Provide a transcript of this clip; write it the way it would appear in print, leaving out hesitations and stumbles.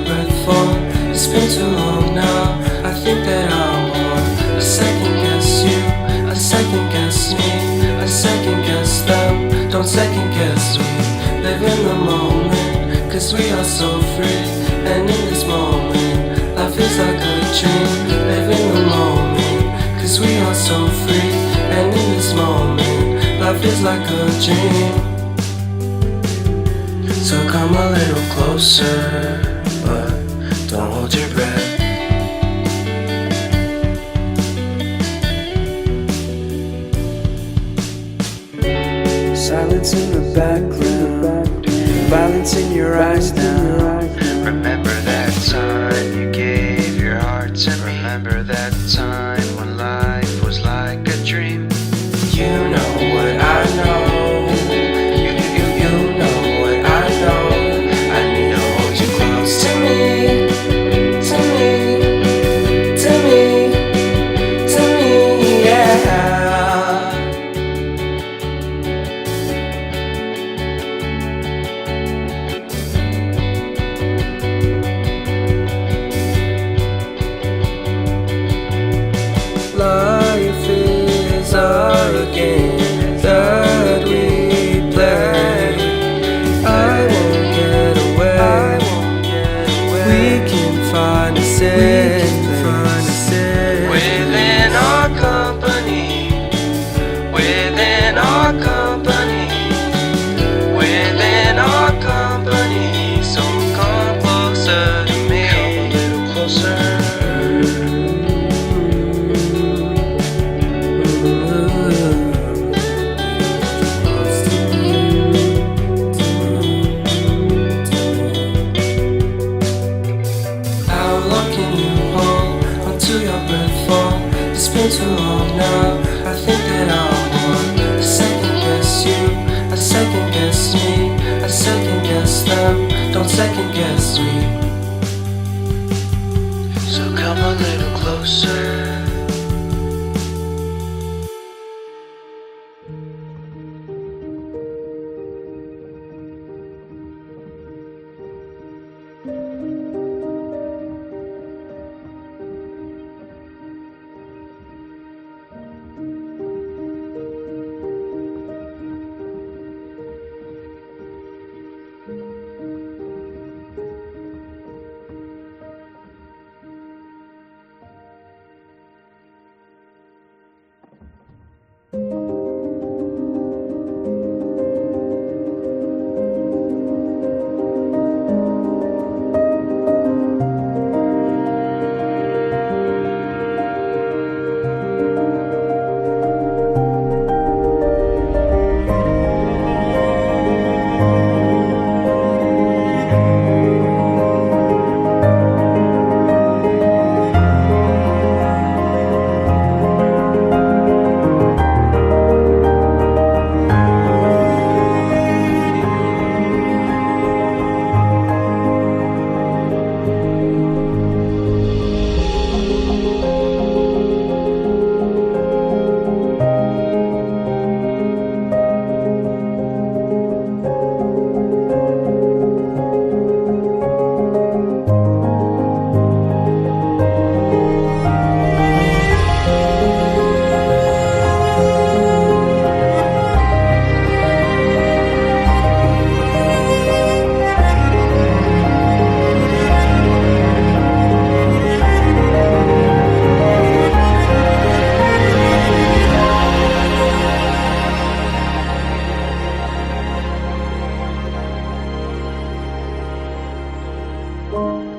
breath fall. It's been too long now, I think that I'm on. I second guess you, I second guess me, I second guess them. Don't second guess me. Live in the moment, cause we are so free. And in this moment, life is like a dream. Live in the moment, cause we are so free. And in this moment, life is like a dream. So come a little closer, but don't hold your breath. Silence in the background, violence in your eyes now. Remember that time you gave your heart to me. Remember that time when life was like a dream. You know what I know. You know what I know. I need to hold you close to me, to me, to me, to me, yeah. Life is our game that we play. I won't get away. We can find a safe place Within our company, within our company, within our company. So come closer to me. Come a little closer. It's been too long now, I think that I'm on. I second guess you, I second guess me, I second guess them. Don't second guess me. So come a little closer. Thank